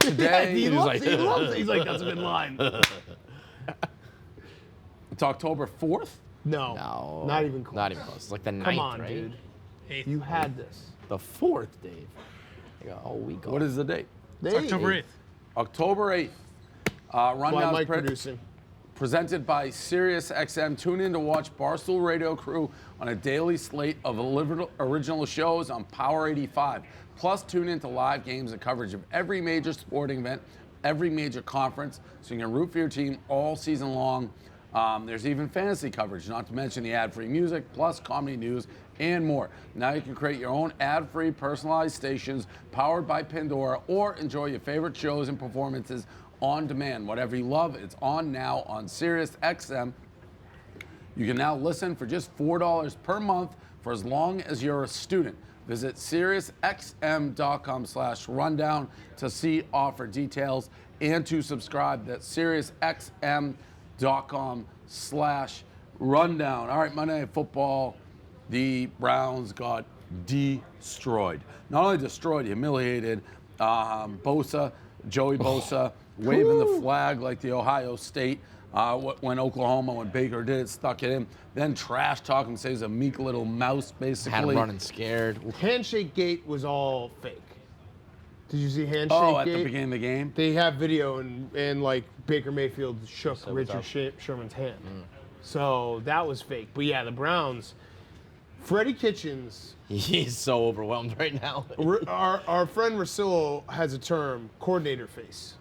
today. He loves it. He's like, that's a good line. It's October 4th? No, not even close. Not even close. It's like the 9th, Come on, right? dude. 8th. You had this. The 4th, Dave. You got a whole week off. What is the date? It's October 8th. October 8th. Why Rundown's Mike producing? presented by SiriusXM. Tune in to watch Barstool Radio Crew on a daily slate of original shows on Power 85. Plus, tune in to live games and coverage of every major sporting event, every major conference, so you can root for your team all season long. There's even fantasy coverage, not to mention the ad-free music, plus comedy news and more. Now you can create your own ad-free personalized stations powered by Pandora, or enjoy your favorite shows and performances on demand. Whatever you love, it's on now on SiriusXM. You can now listen for just $4 per month for as long as you're a student. Visit SiriusXM.com/rundown to see offer details and to subscribe. That's SiriusXM.com/rundown. All right, Monday Night Football, the Browns got destroyed. Not only destroyed, humiliated. Joey Bosa, waving the flag like the Ohio State when Baker did it, stuck it in. Then trash talk him, say he's a meek little mouse, basically. Had him running scared. Handshake Gate was all fake. Did you see Handshake at Gate? the beginning of the game? They have video and like Baker Mayfield shook Richard Sherman's hand. So that was fake. But yeah, the Browns, Freddie Kitchens. He's so overwhelmed right now. Our friend Rosillo has a term, coordinator face.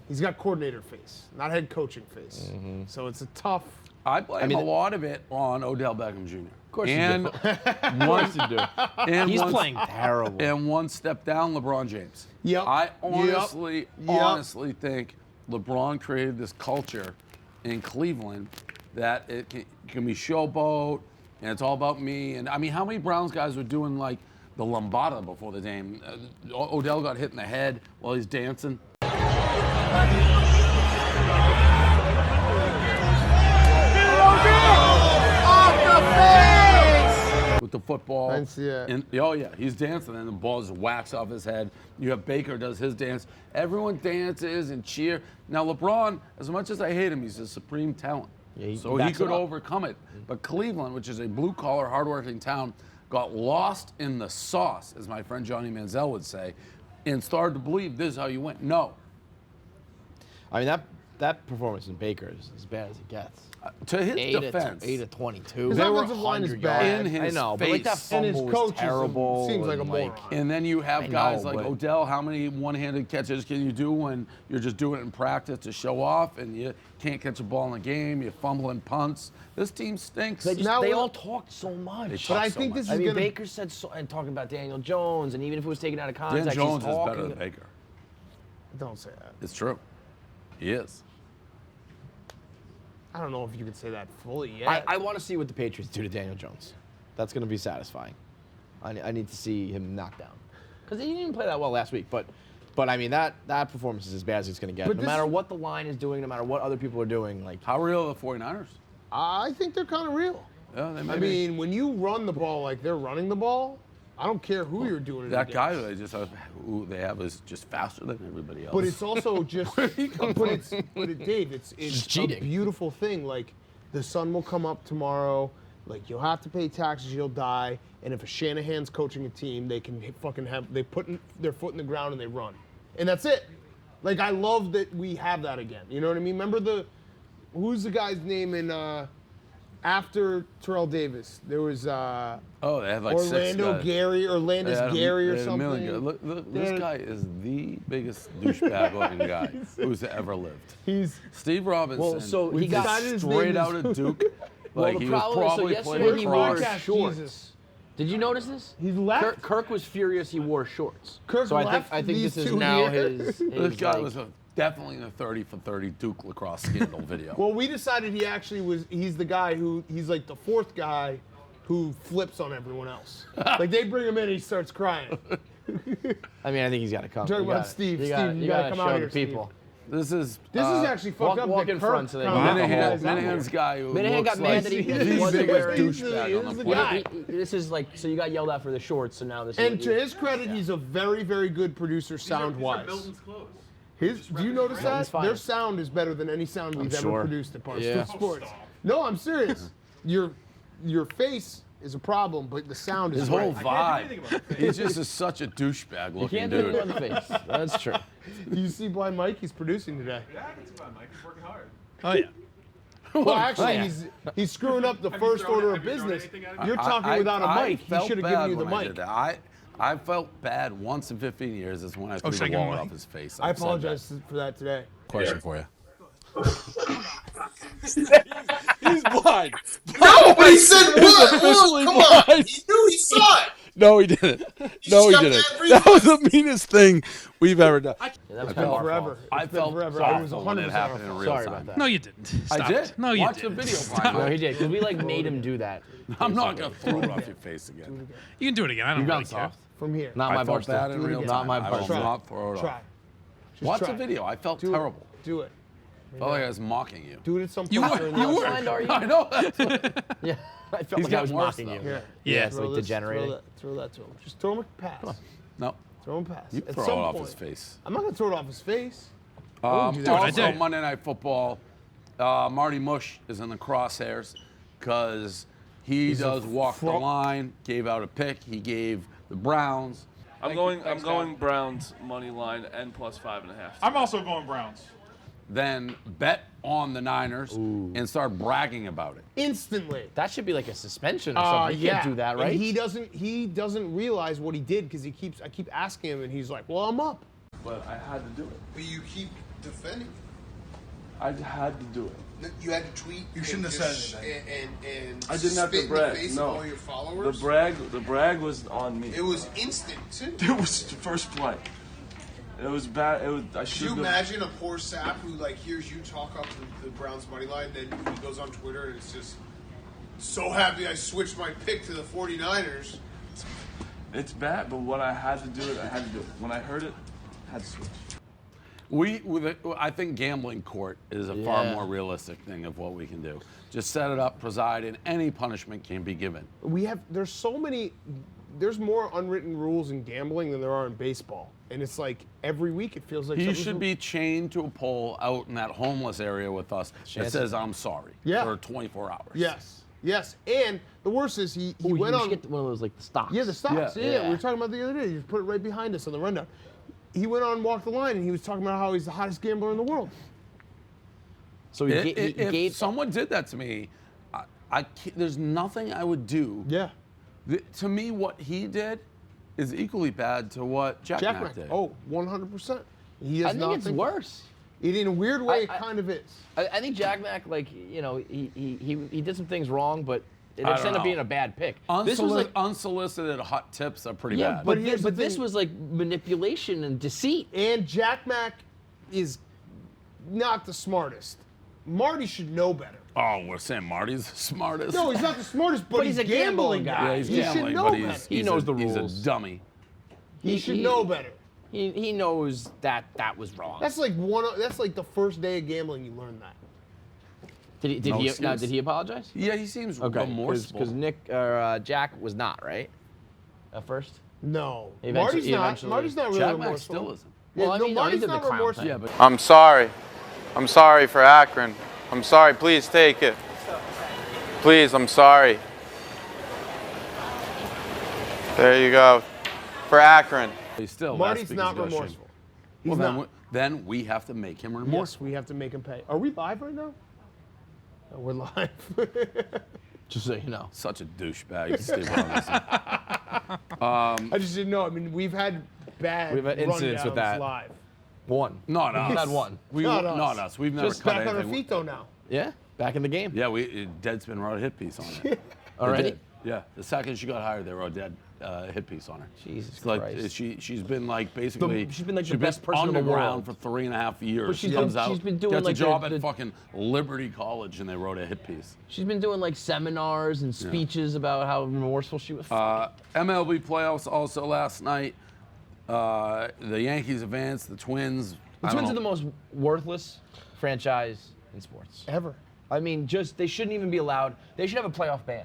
He's got coordinator face, not head coaching face. So it's a tough. I blame a lot of it on Odell Beckham Jr. Of course and you do. Of course you do. And He's playing terrible. And one step down, LeBron James. Yep. I honestly think LeBron created this culture in Cleveland that it can be showboat, and it's all about me. And I mean, how many Browns guys were doing like the lambada before the game? Odell got hit in the head while he's dancing. With the football. I didn't see that. And, oh, yeah, he's dancing, and the ball just whacks off his head. You have Baker does his dance. Everyone dances and cheer. Now, LeBron, as much as I hate him, he's a supreme talent. Yeah, so he could overcome it. But Cleveland, which is a blue-collar, hardworking town, got lost in the sauce, as my friend Johnny Manziel would say, and started to believe this is how you win. No. I mean, that performance in Baker is as bad as it gets. To his defense, 8 of 22. His offensive line is bad. In his I know, but like that face. And his fumble coach was terrible. seems like a and, moron. And then you have I guys know, like but- Odell. How many one-handed catches can you do when you're just doing it in practice to show off and you can't catch a ball in the game? You're fumbling punts. This team stinks. They Now all what- talk so much. talk But I so think much. this I is mean, going to. Baker said so, and talking about Daniel Jones, and even if it was taken out of Dan context, Jones he's is talking. better than Baker. Don't say that. It's true. He is. I don't know if you can say that fully yet. I want to see what the Patriots do to Daniel Jones. That's going to be satisfying. I need to see him knocked down. Because he didn't even play that well last week. But I mean, that performance is as bad as it's going to get. But No this- matter what the line is doing, no matter what other people are doing. Like, How real are the 49ers? I think they're kind of real. Yeah, they may I be. mean, when you run the ball like they're running the ball, I don't care who you're doing it That against. guy who they have is just faster than everybody else. But it's also just, Dave, it's Just a cheating. beautiful thing. Like, the sun will come up tomorrow. Like, you'll have to pay taxes, you'll die. And if a Shanahan's coaching a team, they can they put their foot in the ground and they run. And that's it. Like, I love that we have that again. You know what I mean? Remember who's the guy's name in, after Terrell Davis? There was, they have like 6 Orlando guys. Gary, Orlandis They had Gary or they had a million something. guys. Look, this guy is the biggest douchebag-looking guy who's ever lived. He's Steve Robinson. Well, so he We got decided his straight name out is- of Duke. Well, Like the he was problem is, so probably yesterday playing he across. wore shorts. Jesus. Did you notice this? He's left. Kirk was furious he wore shorts. Kirk so left I think these this is 2 now years. his This guy like, was definitely in the 30 for 30 Duke lacrosse scandal video. Well, we decided he actually was. He's the guy he's like the 4th guy who flips on everyone else. Like, they bring him in, he starts crying. I mean, I think he's got to come. Talking You about gotta- Steve. You Steve, gotta, you you gotta gotta come out show here, the people. This is actually fucked up. walk that in Kirk front so they comes can out. get the He's out Minahan's here. guy who Minahan looks got mad like that he the wasn't biggest wearing- douchebag on He's the the planet. guy. This is like, so you got yelled at for the shorts, so now this And is. to his credit, he's a very, very good producer sound-wise. Do you notice that? Milton's fine. Their sound is better than any sound we've ever sure. produced at Barstool Yeah. Sports. No, I'm serious. Your face is a problem, but the sound is His great. whole vibe. He just is such a douchebag You looking can't do it on dude. the face. That's true. You see Blind Mike? He's producing today. Yeah, I can see Mike. He's working hard. Oh yeah. Well, actually, yeah. he's screwing up the first thrown- order of have you thrown business. anything at him? You're talking without a I mic. He felt should have bad given you the when I mic. did that. I felt bad once in 15 years. Is when I threw should I the give him a wallet mic? off his face. I I've said that. apologize for that today. Question for you. He's blind. No, but he said what? officially Look, come on. blind. He knew he saw it. No, he didn't. No, he didn't. That was the meanest thing we've ever done. Yeah, that was It's been our forever. fault. I It's been felt forever. awful It was when it 100% happened in our real Sorry time. about that. No, you didn't. Stop I did. It. No, you Watch didn't. the video, Stop. Brian. No, he did, because we like made him do that. I'm not gonna throw it off your face again. You can do it again. I don't You've really gone care. soft. From here. Not I my felt bad in Barstool. real again. time. Not my I will Barstool. not throw it Try. off. Just Watch try. the video. I felt Do it. terrible. Do it. Felt like I was mocking you. Do it at some point You were- during you the were. episode. Mind, are you? I know. That's what, Yeah, I felt He's like I was getting worse, mocking you. though. Here. Yeah, it's Throw like this, degenerating. Throw that to him. Just throw him a pass. no. Throw him a pass. You At throw it some off point. his face. I'm not going to throw it off his face. Dude, I Also, did. Monday Night Football, Marty Mush is in the crosshairs because he does walk the line, gave out a pick. He gave the Browns. I'm going Browns money line and plus 5.5. I'm also going Browns. Then bet on the Niners and start bragging about it. Instantly. That should be like a suspension or something. You can't do that, And right? he doesn't realize what he did because I keep asking him and he's like, well, I'm up. But I had to do it. But you keep defending it. I had to do it. You had to tweet. You shouldn't have said anything. And I didn't have spit to in brag. the face No. of all your followers. The brag was on me. It was instant too. It was the first play. It was bad. I Could should you have. imagine a poor sap who like hears you talk up the Browns money line, then he goes on Twitter and it's just so happy I switched my pick to the 49ers. It's bad, but when I had to do it, I had to do it. When I heard it, I had to switch. I think gambling court is a far Yeah. more realistic thing of what we can do. Just set it up, preside, and any punishment can be given. There's more unwritten rules in gambling than there are in baseball. And it's like every week it feels like He something's- should be chained to a pole out in that homeless area with us that says "I'm sorry" Yeah. for 24 hours. Yes. And the worst is he Ooh, went you on. should get one of those like the stocks. Yeah, the stocks. Yeah. Yeah, we were talking about the other day. You just put it right behind us on the rundown. He went on and walked the line, and he was talking about how he's the hottest gambler in the world. So he If gave someone did that to me, there's nothing I would do. Yeah. To me, what he did is equally bad to what Jack Mack Mack. did. Oh, 100%. He I has think it's nothing. worse. In a weird way, it I- kind of is. I think Jack Mack, like, you know, he did some things wrong, but it I don't ended up know. being a bad pick. This was like, Unsolicited hot tips are pretty yeah, bad. but, here's the this thing. was like manipulation and deceit. And Jack Mack is not the smartest. Marty should know better. Oh, we're saying Marty's the smartest. No, he's not the smartest, but he's he's a gambling gambling guy. guy. Yeah, he's he gambling, should know but better. He knows the He's rules. a dummy. He should know better. He knows that was wrong. That's like the first day of gambling you learn that. Did No he excuse. did he apologize? Yeah, he seems Okay, remorseful. because Nick Jack was not, right? At first. No. Eventually- Marty's not really Jack Mack remorseful. still isn't. Yeah, Well, I no, mean, no, he Marty's did the not clown remorseful. thing. Yeah, but I'm sorry. I'm sorry for Akron. I'm sorry. Please take it. Please, I'm sorry. There you go. For Akron. he's still Marty's last not because he's remorseful. Well, He's not. then we have to make him Yes, remorseful. we have to make him pay. Are we live right now? Oh, we're live. Just so you know. Such a douchebag. Steve Robinson. I just didn't know. I mean, we've had We've had incidents with rundowns that. live. One. Not us. We've had one. Not us. Not us. We've never Just cut back on our anything. feet though now. Yeah. Back in the game. Yeah, Deadspin wrote a hit piece on it. Already? They did. Yeah, the second she got hired, they wrote a dead hit piece on her. Jesus It's like Christ. she's been like basically she's been like the best person in the underground world. for 3.5 years. But she's She been- comes out, she's been doing gets like a job the- at fucking Liberty College, and they wrote a hit piece. She's been doing like seminars and speeches about how remorseful she was. MLB playoffs also last night. The Yankees advanced. The Twins The Twins are the most worthless franchise in sports. Ever. I mean, they shouldn't even be allowed. They should have a playoff ban.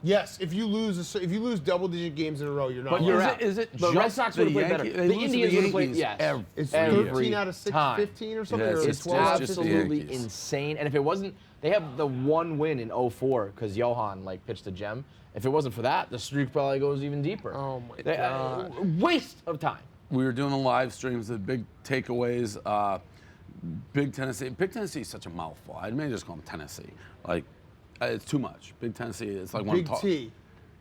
Yes, if you lose double-digit games in a row, you're not. But you're allowed. out. Is it The just Red Sox would have played better. They The lose to Indians would have played. Yankees Yes, It's every 13 out of 6, time. 15 or something. Yes, or It's 12. just the absolutely Yankees. insane. And if it wasn't, they have the one win in 04 because Johan pitched a gem. If it wasn't for that, the streak probably goes even deeper. Oh my God. Waste of time. We were doing the live streams, the big takeaways. Big Tennessee. Big Tennessee is such a mouthful. I may just call them Tennessee. It's too much. Big Tennessee. It's like Big T.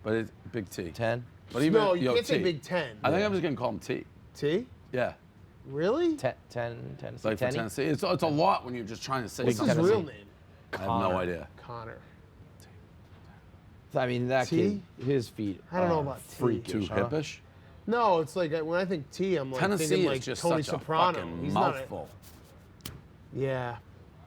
But it's Big T. 10. But even No, you can't say T. Big Ten. I think I'm just gonna call them T. T? Yeah. Really? 10. Tennessee. Like for Tennessee, it's a lot when you're just trying to say What's his something. real name? I have no idea. Connor. I mean, that T? kid, his feet. I don't know are about T. freakish, Too huh? hippish. No, it's like when I think T, I'm like Tennessee thinking is like just Tony such Soprano. a fucking He's not mouthful. Yeah.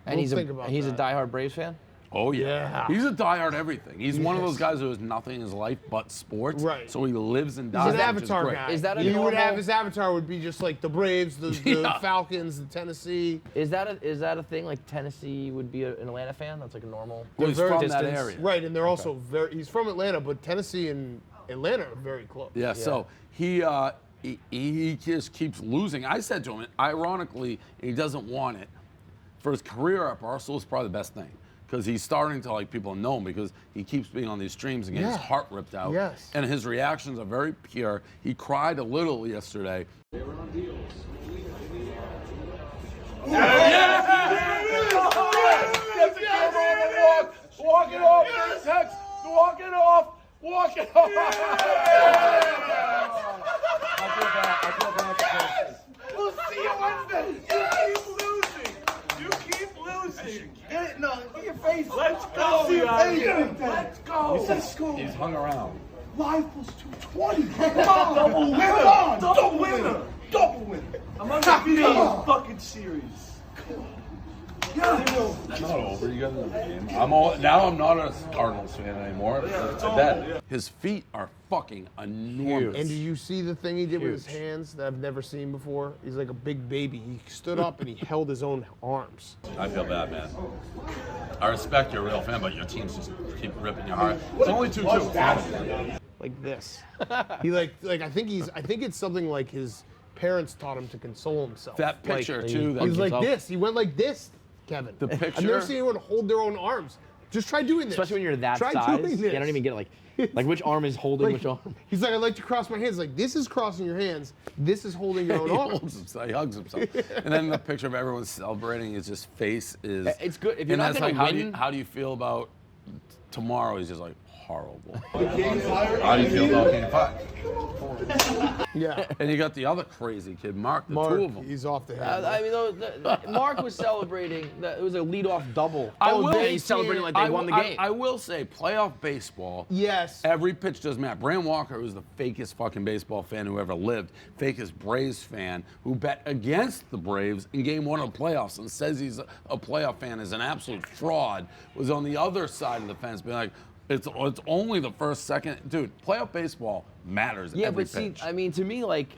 And We'll he's think about a that. diehard Braves fan. Oh yeah. Yeah. He's a diehard everything. He's one of Yes. those guys who has nothing in his life but sports. Right. So he lives and He's dies. an which avatar is great. Is guy. that a he would normal- have his avatar would be just like the Braves, the Yeah. Falcons, the Tennessee. Is that a thing? Like Tennessee would be an Atlanta fan? That's like a normal. Well, he's They're from very that distance. area. Right, and they're also very. He's from Atlanta, but Tennessee and Atlanta are very close. Yeah, so he just keeps losing. I said to him, ironically, he doesn't want it. For his career at Barstool, it's probably the best thing because he's starting to people know him because he keeps being on these streams and getting his Yeah. heart ripped out. Yes. And his reactions are very pure. He cried a little yesterday. Walk it off, Tex. Walk it off. Walk it off. I feel bad. We'll see you Wednesday. You keep losing. Get it? No, get your face. Let's go. Let's go. Let's go. He's hung around. Live plus 220. Come on. Double winner. Double winner. Double winner. I'm undefeated in this fucking series. Come on. Yeah. It's not over. You guys know the game. Now I'm not a Cardinals fan anymore. It's dead. His feet are fucking enormous. And did you see the thing he did with his hands that I've never seen before? He's like a big baby. He stood up and he held his own arms. I feel bad, man. I respect you're a real fan, but your teams just keep ripping your heart. It's only 2-2. Like this. He I think it's something like his parents taught him to console himself. That picture too. He's like himself. this. He went like this, Kevin. The I've picture- never seen anyone hold their own arms. Just try doing this. Especially when you're that Try size. doing You this. don't even get like which arm is holding Like, which arm. He's like, I like to cross my hands. Like, this is crossing your hands. This is holding your own He arms. holds himself. He hugs himself. And then the picture of everyone celebrating. His just face is. It's good. If you're And not that's gonna like, win, how do you feel about tomorrow? He's just like horrible. How do you feel about Game 5? Yeah. And you got the other crazy kid, Mark. The Mark, two of them. he's off the head. I mean, Mark was celebrating. It was a leadoff double. I will- and he's celebrating like they won the game. I will say, playoff baseball. Yes. Every pitch does matter. Brand Walker, who's the fakest fucking baseball fan who ever lived, fakest Braves fan, who bet against the Braves in Game 1 of the playoffs and says he's a playoff fan, is an absolute fraud, was on the other side of the fence being like, it's only the first, second. Dude, playoff baseball matters Yeah, every but see, pitch. I mean, to me, like,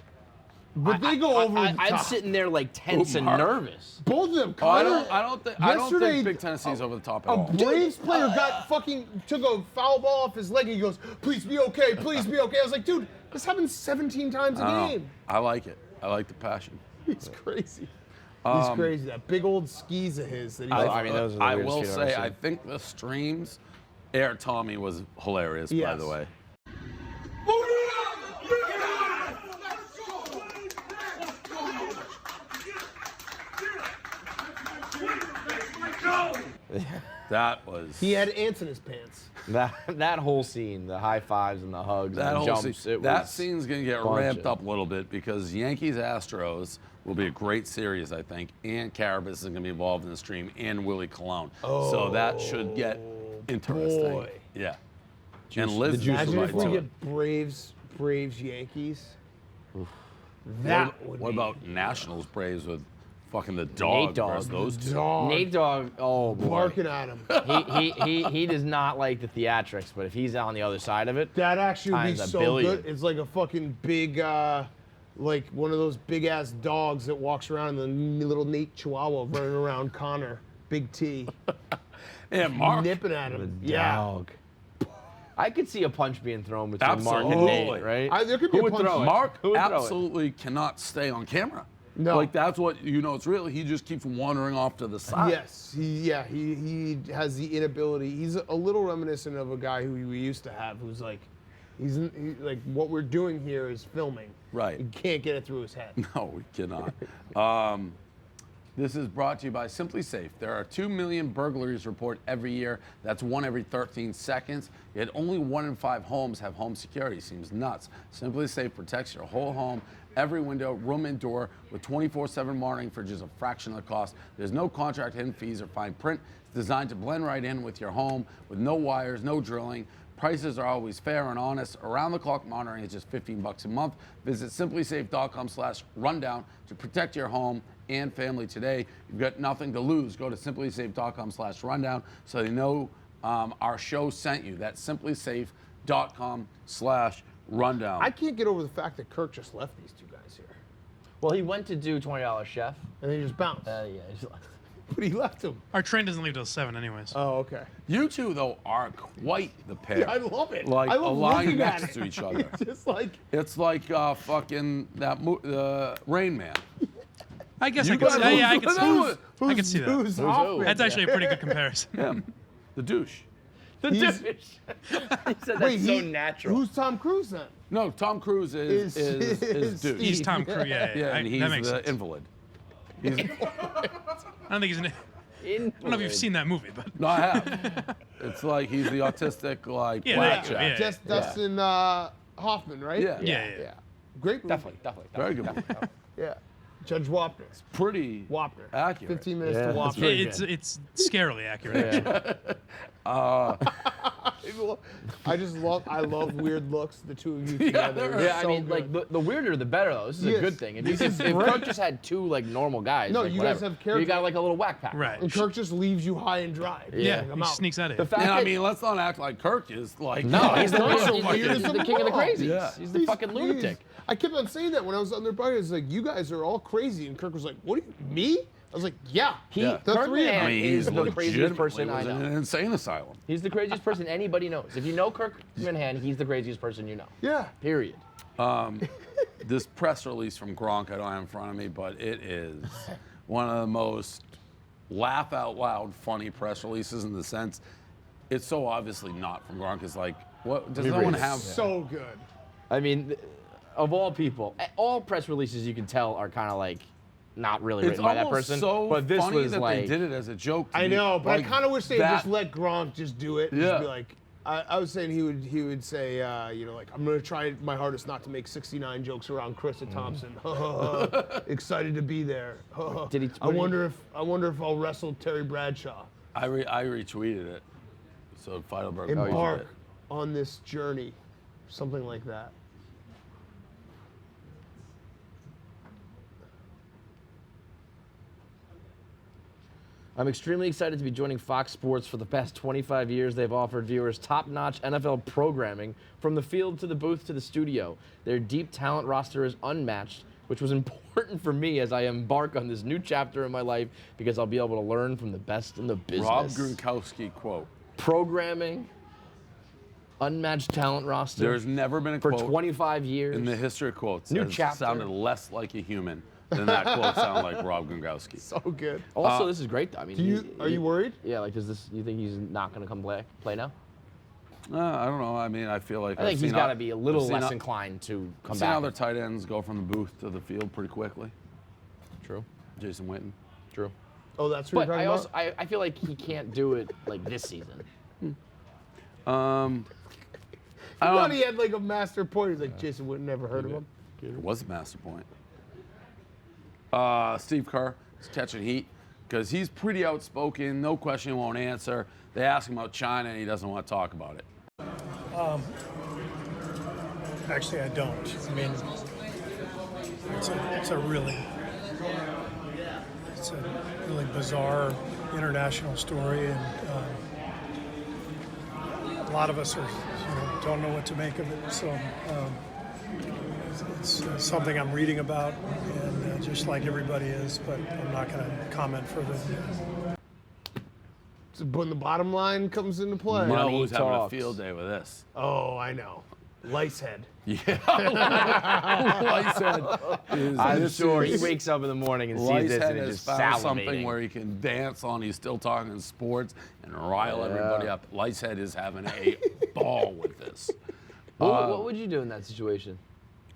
But they go over the I'm top. sitting there like tense and Mark. nervous. Both of them. Oh, I Connor, don't think yesterday, Big Tennessee's over the top at A all. Braves player took a foul ball off his leg and he goes, please be okay, please be okay. I was like, dude, this happens 17 times a I don't know. game. I like it. I like the passion. He's crazy. He's crazy. That big old skis of his that he I mean, those are the I weirdest will feet I've ever say, seen. I think the streams, Air Tommy was hilarious, by Yes. the way. That was He had ants in his pants. That whole scene, the high fives and the hugs that and the whole jumps. scene. It That was scene's gonna get bunch ramped of- up a little bit because Yankees Astros will be a great series, I think, and Carabas is gonna be involved in the stream, and Willie Colon. So that should get interesting. boy. Yeah. And Liz is Imagine right if we to get it. Braves, Yankees. That would What be about Nationals Braves with fucking the dog Dogg. versus those two? dog Nate Dogg. Oh boy. barking at him. He does not like the theatrics, but if he's on the other side of it, That actually would be Times a so billion. good. It's like a fucking big, like one of those big ass dogs that walks around and the little Nate Chihuahua running around Connor, Big T, And Mark. nipping at him. Dog. I could see a punch being thrown between Mark and Absolutely. Nate, right? There could be Who a would punch. throw it? Mark Who would throw it? absolutely cannot stay on camera. No. Like that's what it's really he just keeps wandering off to the side. Yes, he has the inability. He's a little reminiscent of a guy who we used to have, who's like, like what we're doing here is filming. Right. He can't get it through his head. No, we cannot. This is brought to you by Simply Safe. There are 2 million burglaries reported every year. That's 1 every 13 seconds. Yet only 1 in 5 homes have home security. Seems nuts. Simply Safe protects your whole home, every window, room, and door with 24/7 monitoring for just a fraction of the cost. There's no contract, hidden fees, or fine print. It's designed to blend right in with your home with no wires, no drilling. Prices are always fair and honest. Around-the-clock monitoring is just $15 a month. Visit simplysafe.com/rundown to protect your home and family today. You've got nothing to lose. Go to simplysafe.com/rundown so they know our show sent you. That's simplysafe.com/rundown. I can't get over the fact that Kirk just left these two guys here, Well, he went to do $20 Chef. and they just bounced. Yeah, he just left. But he left them. Our train doesn't leave till 7 anyways. Oh, okay. You two, though, are quite the pair. Yeah, I love it. Like I love lying looking at next it. to each other. It's just like It's like fucking the Rain Man. I guess You I could guys- see, yeah, I could see, who's- I could see that. who's Hoffman? That's actually a pretty good comparison. Him, the douche. The He's- douche. He said that's Wait, so natural. Who's Tom Cruise then? No, Tom Cruise is douche. He's Tom Cruise, yeah. Yeah, and he's that makes the sense. invalid. He's, I don't think he's an. I don't know if you've seen that movie, but no, I have. It's like he's the autistic, like Yeah, black there you go, jack. yeah. Just Dustin Hoffman, right? Yeah. yeah. Great movie. Definitely. Very good movie. Yeah. Judge Wapner. Pretty Wapner. accurate. 15 minutes Yeah, to that's Wapner. very It's scarily accurate. I love weird looks, the two of you together. they're- It's Yeah, I so mean, good. like the weirder the better though. This is Yes. a good thing. If, This you, is if great. Kirk just had 2 like normal guys, No, like, you guys whatever. have character. You got like a little whack pack. Right. And Kirk just leaves you high and dry. Yeah, Like, I'm he out. sneaks out of The here. fact And I that mean, let's not act like Kirk is like. no, he's the, not so he's, weird he's as the a king of the ball. crazies. Yeah. He's the fucking lunatic. I kept on saying that when I was on their podcast. It's like, you guys are all crazy. And Kirk was like, what, me? I was like, yeah. Yeah. The Kirk three of I Mann them. mean, is he's the craziest person I was in know. an insane asylum. He's the craziest person anybody knows. If you know Kirk Mann, he's the craziest person you know. Yeah. Period. This press release from Gronk, I don't have in front of me, but it is one of the most laugh out loud funny press releases in the sense it's so obviously not from Gronk. It's like, what does no one have? So good. I mean, of all people, all press releases you can tell are kind of like not really It's written by that almost person. so but this funny was that like they did it as a joke. to I me. know, but Like I kind of wish they'd that- just let Gronk just do it. And Yeah. Just be like, I was saying he would say, like, I'm going to try my hardest not to make 69 jokes around Krista Thompson. Excited to be there. Did he- I wonder if I'll wrestle Terry Bradshaw. I retweeted it. So Feidelberg. Embark on this journey. Something like that. I'm extremely excited to be joining Fox Sports. For the past 25 years, they've offered viewers top-notch NFL programming from the field to the booth to the studio. Their deep talent roster is unmatched, which was important for me as I embark on this new chapter in my life because I'll be able to learn from the best in the business. Rob Gronkowski quote. Programming, unmatched talent roster. There's never been a for quote 25 years. in the history of quotes New that chapter. sounded less like a human than that quote sounded like Rob Gronkowski. So good. Also, this is great. Though. I mean, Are you worried? Yeah, like does this? You think he's not going to come play now? I don't know. I mean, I feel like I think he's got to be a little less inclined. inclined to come I've seen back. other tight ends go from the booth to the field pretty quickly. True. Jason Witten. True. Oh, that's what But you're I talking also about? I feel like he can't do it like this season. I I thought don't. he had like a master point. He's like, Jason Witten, never heard of him. It was a master point. Steve Carr is catching heat because he's pretty outspoken. No question, he won't answer. They ask him about China, and he doesn't want to talk about it. Actually, I don't. I mean, it's a really bizarre international story, and a lot of us don't know what to make of it. So it's something I'm reading about, and just like everybody is, but I'm not going to comment further than that. So when the bottom line comes into play. You know who's having a talks. field day with this? Oh, I know. Licehead. Yeah. Licehead is. I'm sure he wakes up in the morning and sees this and Licehead he's has just found something salivating. where he can dance on. He's still talking sports and rile everybody up. Licehead is having a ball with this. What would you do in that situation?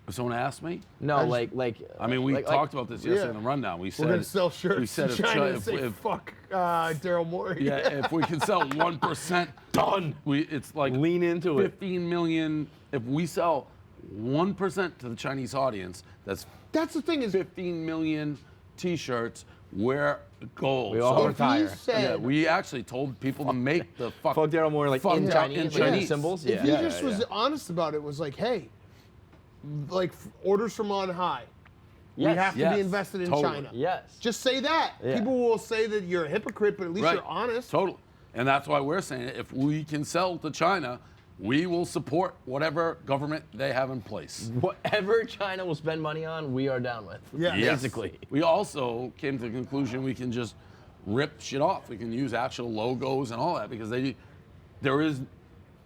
If someone asked me, No, like. I mean, we talked about this yesterday in the rundown. We We're going to said sell shirts we said to China and say, if fuck Daryl Morey. yeah, if we can sell 1%, Done. It's like Lean into it. 15 million. If we sell 1% to the Chinese audience, that's the thing is, 15 million T-shirts. We're gold. We all So- retire. If he said, Yeah, we actually told people to make the fuck Daryl Morey like fuck in out Chinese, in like Chinese symbols. if Yeah. he just was honest about it, was like, hey, like orders from on high. Yes, we have to yes, be invested in totally. China. Yes. Just say that. Yeah. People will say that you're a hypocrite, but at least Right. you're honest. Totally. And that's why we're saying if we can sell to China, we will support whatever government they have in place. Whatever China will spend money on, we are down with. Yeah. Yes. Basically. We also came to the conclusion we can just rip shit off. We can use actual logos and all that because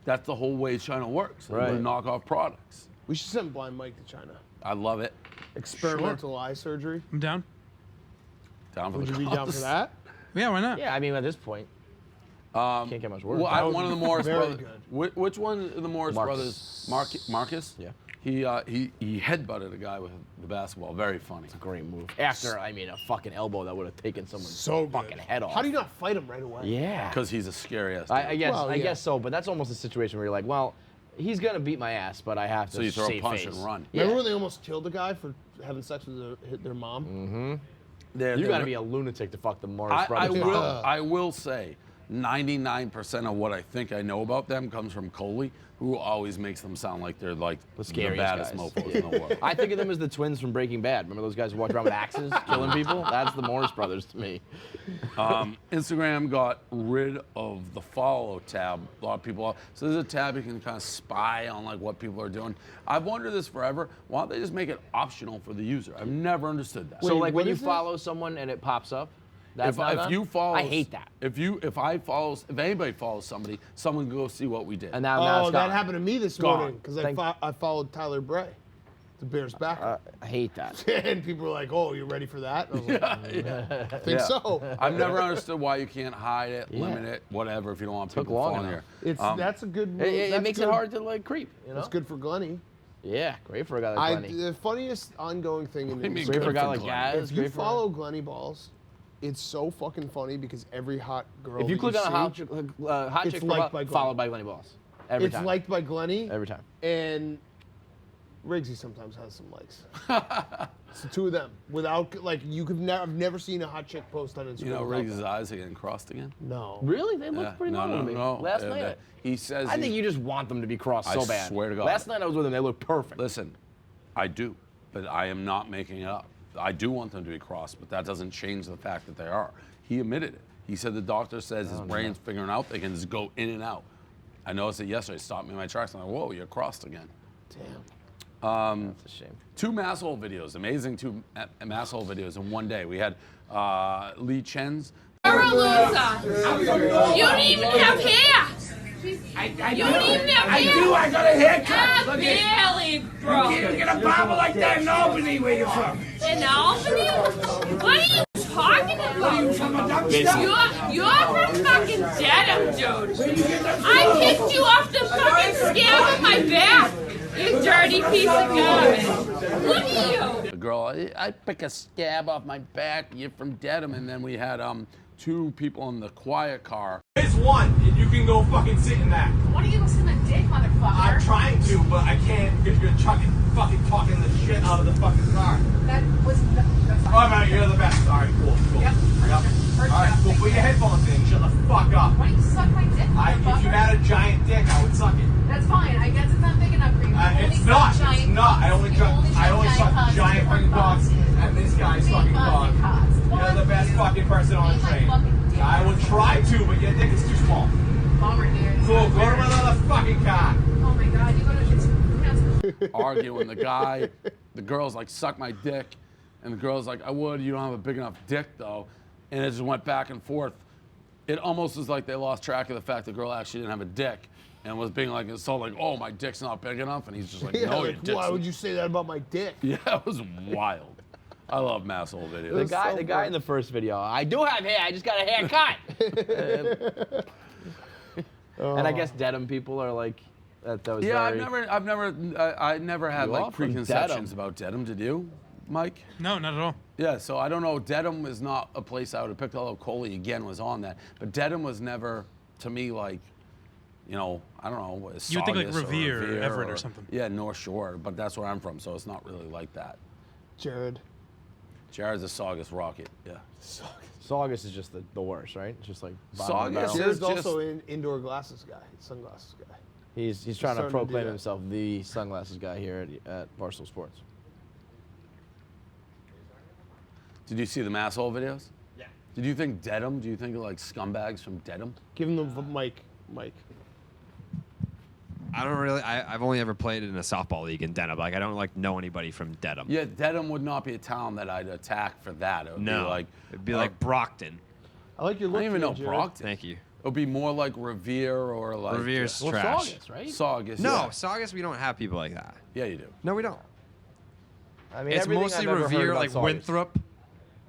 that's the whole way China works. Right. They knock off products. We should send Blind Mike to China. I love it. Experimental eye surgery. I'm down. Down for Would the you be down for cause. that? Yeah, why not? Yeah, I mean, at this point, can't get much worse. Well, one of the Morris very brothers. good. Which one of the Morris Marcus. brothers? Marcus. Yeah. He headbutted a guy with the basketball. Very funny. Great move. After, I mean, a fucking elbow that would have taken someone's So good. fucking head off. How do you not fight him right away? Yeah. Because he's a scary ass. I guess Well, I yeah. guess so, but that's almost a situation where you're like, well, he's gonna beat my ass, but I have to So you throw a save punch face. and run. Yeah. Remember when they almost killed a guy for having sex with their mom? You gotta be a lunatic to fuck the Morris brothers. I will say, 99% of what I think I know about them comes from Coley, who always makes them sound like they're like the scariest baddest guys. mofos in the world. I think of them as the twins from Breaking Bad. Remember those guys who walked around with axes, killing people? That's the Morris brothers to me. Instagram got rid of the follow tab. A lot of people. So there's a tab you can kind of spy on like what people are doing. I've wondered this forever. Why don't they just make it optional for the user? I've never understood that. So like when what you is it? follow someone and it pops up, that's not if done? you follow, I hate that. If anybody follows somebody, someone can go see what we did. And now Oh, it's that gone. happened to me this Gone. morning because Thank- I followed Tyler Bray, the Bears backer. I hate that. And people were like, "Oh, you ready for that?" And I was like, I think Yeah. so. I've never understood why you can't hide it, limit it, whatever, if you don't want Took people long following enough. you. That's a good. It that's makes good. it hard to like creep, you know? It's good for Glenny. Yeah, great for a guy like Glenny. The funniest ongoing thing in do you mean Instagram, Great for a guy for like Glenny? Gaz. if you Great for follow Glenny Balls, it's so fucking funny because every hot girl. if you that click on a see, hot chick, It's chick liked profile, by Glenny. followed by Glenny Balls. Every it's time. liked by Glenny. Every time. And Riggsy sometimes has some likes. It's the two of them. Without like I've never seen a hot chick post on Instagram. You know, without Riggs' that. eyes are getting crossed again. No. Really? They look Yeah. pretty No, normal no, to me. no. Last Yeah, night. he says. I think you just want them to be crossed I so bad. swear to God. Last night I was with them. They looked perfect. Listen, I do, but I am not making it up. I do want them to be crossed, but that doesn't change the fact that they are. He admitted it. He said the doctor says his brain's figuring out they can just go in and out. I noticed it yesterday. It stopped me in my tracks. I'm like, whoa, you're crossed again. Damn. That's a shame. 2 Masshole videos, amazing 2 Masshole videos in one day. We had Lee Chen's. You're a loser. You don't even have hair. You don't even have hair. I do. I got a haircut. Ah, Look at barely, bro. You can't get a barber like that in Albany. Where you from? In Albany? What are you talking about? From a dump stop? You're from fucking Dedham, dude. I picked you off the fucking scab on my back. You dirty piece of garbage. Look at you. The girl, I pick a scab off my back. You're from Dedham, and then we had 2 people in the quiet car. There's one, and you can go fucking sit in that. What are you gonna my dick, motherfucker? I'm trying to, but I can't because you're fucking talking the shit out of the fucking car. That was. That's Oh, man, you're the best. All right, cool. Yep. All right, cool. Put your headphones in. Shut the fuck up. Why don't you suck my dick, If you had a giant dick, I would suck it. That's fine. I guess it's not big enough for you. It's not. It's not. I only suck giant fucking cocks, and this guy's fucking cock. You're the best fucking person on the train. I would try to, but your dick is too small. Bummer, dude. Cool. Go to my other fucking car. Oh my god, you gotta. arguing. The girl's like, suck my dick. And the girl's like, I would, you don't have a big enough dick though. And it just went back and forth. It almost was like they lost track of the fact the girl actually didn't have a dick and was being like, so like, oh, my dick's not big enough. And he's just like, no, your dick's why would you say that about my dick? Yeah, it was wild. I love Masshole videos. The guy in the first video, I do have hair, I just got a haircut. And I guess Dedham people are like, that was yeah, very... I never had You like are from preconceptions Dedham. about Dedham. Did you, Mike? No, not at all. Yeah, so I don't know. Dedham is not a place I would have picked, although Coley again was on that. But Dedham was never, to me, like, you know, I don't know. You would think like Saugus Revere or Everett or something. Yeah, North Shore, but that's where I'm from, so it's not really like that. Jared's a Saugus Rocket, yeah. Saugus is just the worst, right? It's just like Saugus Jared's also an indoor glasses guy, sunglasses guy. He's trying to starting to do proclaim that. himself the sunglasses guy here at Barstool Sports. Did you see the Masshole videos? Yeah. Did you think Dedham? Do you think of like scumbags from Dedham? Give him the mic, Mike. I don't really. I've only ever played in a softball league in Dedham. Like I don't like know anybody from Dedham. Yeah, Dedham would not be a town that I'd attack for that. It would be like it'd be like Brockton. I like your I look. don't even know Jared. Brockton. Thank you. It would be more like Revere or like Revere's trash. Saugus, right? Saugus. No, yeah. Saugus. We don't have people like that. Yeah, you do. No, we don't. I mean, It's everything mostly I've ever heard Revere, about like Saugus. Winthrop.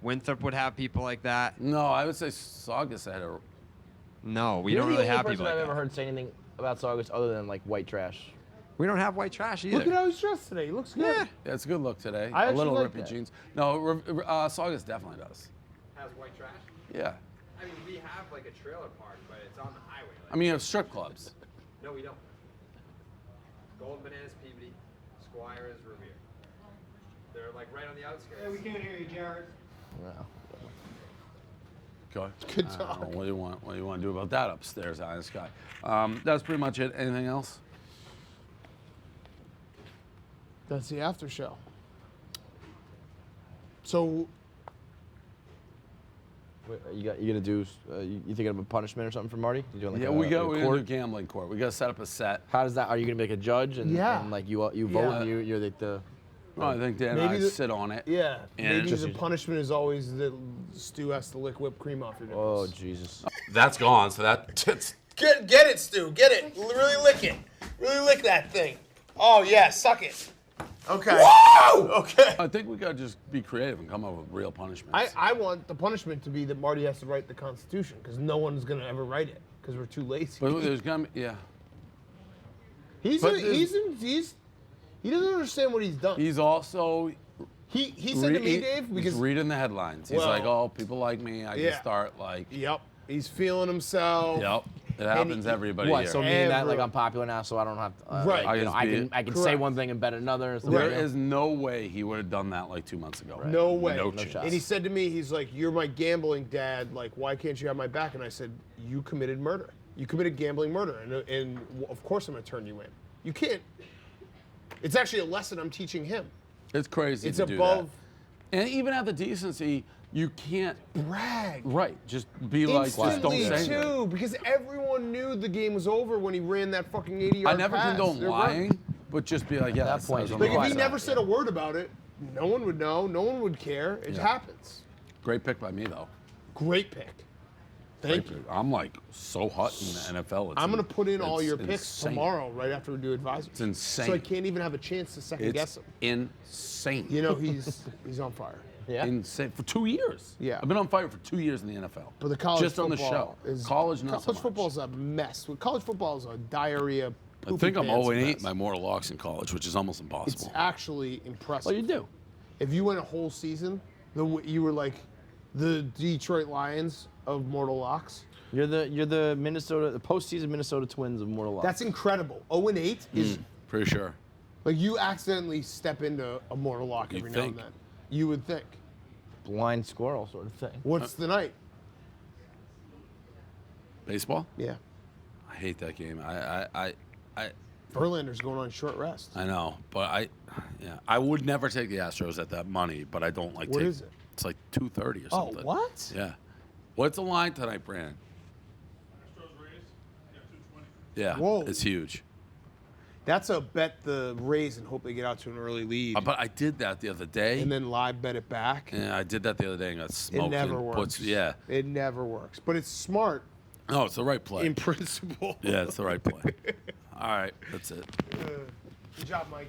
Winthrop would have people like that. No, I would say Saugus had a. No, we You're don't the really only have person people like I've ever that. heard say anything about Saugus other than like white trash. We don't have white trash either. Look at how he's dressed today. He looks good. Yeah. Yeah, it's a good look today. I A actually little like rippy that. jeans. No, Saugus definitely does. Has white trash? Yeah. I mean, we have like a trailer park, but it's on the highway. I mean, you have strip clubs. No, we don't. Golden Bananas, Peabody, Squire is Revere. They're like right on the outskirts. we can't hear you, Jared. Wow. Go. Good I don't talk. know. What do you want? What do you want to do about that upstairs high in the sky? That's pretty much it. Anything else? That's the after show. So Wait, you gonna do? You thinking of a punishment or something for Marty? You doing like Yeah, a, we're court? gonna do gambling court. We got to set up a set. How does that? Are you gonna make a judge and, Yeah. and like you vote Yeah. and you're like the? Well, I think Dan and Maybe I the- sit on it. yeah, And maybe the punishment is always that Stu has to lick whipped cream off your Oh nipples. Jesus! That's gone. So that. Get it, Stu. Get it. Really lick it. Really lick that thing. Oh yeah, suck it. Okay. Whoa! Okay. I think we gotta just be creative and come up with real punishments. I want the punishment to be that Marty has to write the Constitution because no one's gonna ever write it because we're too lazy. But there's gonna be, yeah. He doesn't understand what he's done. He's also. He said to me, Dave, he's because reading the headlines. He's Well, like, oh, people like me. I yeah. can start like. yep, he's feeling himself. Yep. It happens to everybody What? here. So meaning that like Everyone. I'm popular now, so I don't have to. Right. Like, you know, I can I can say Correct. one thing and bet another. And stuff There like that. is no way he would have done that like 2 months ago. No way. No No chance. shot. And he said to me, he's like, you're my gambling dad. Like, why can't you have my back? And I said, you committed murder. You committed gambling murder. And of course I'm going to turn you in. You can't. It's actually a lesson I'm teaching him. It's crazy. It's to do above that. And even at the decency, you can't. brag. Right. Just be like, just don't Instantly, say anything. too, because everyone knew the game was over when he ran that fucking 80-yard I never pass. condone They're lying, right. but just be like, yeah, that that point, point. you Like, if he Right. never said a word about it, no one would know. No one would care. It Yeah. happens. Great pick by me, though. Great pick. Thank Great you. pick. I'm like so hot in the NFL. It's I'm going to put in all it's your picks insane. tomorrow, right after we do advisors. It's insane. So I can't even have a chance to second guess It's him. insane. You know, he's on fire. Yeah. Insane. For 2 years. Yeah. I've been on fire for 2 years in the NFL. But the college just on the football show. is College, not so college much. football is a mess. College football is a diarrhea. I think I'm poopy pants 0-8 mess. my mortal locks in college, which is almost It's impossible. actually impressive. Well, you do. If you went a whole season, you were like the Detroit Lions of mortal locks. You're the postseason Minnesota Twins of Mortal Locks. That's incredible. 0-8 is Pretty sure. like you accidentally step into a mortal lock You'd every now and think. then. You would think. blind squirrel sort of thing. What's the night? Baseball? Yeah. I hate that game. I Verlander's going on short rest. I know, but I would never take the Astros at that money, but I don't like. What is it? It's like 230 or Oh, something. what? Yeah. What's the line tonight, Brandon? Yeah, Whoa. it's huge. That's a bet the Rays and hope they get out to an early lead. But I did that the other day. And then live bet it back. Yeah, I did that the other day and got smoked. It never and works. Yeah. It never works. But it's smart. No, it's the right play. In principle. Yeah, it's the right play. All right, that's it. Good job, Mike.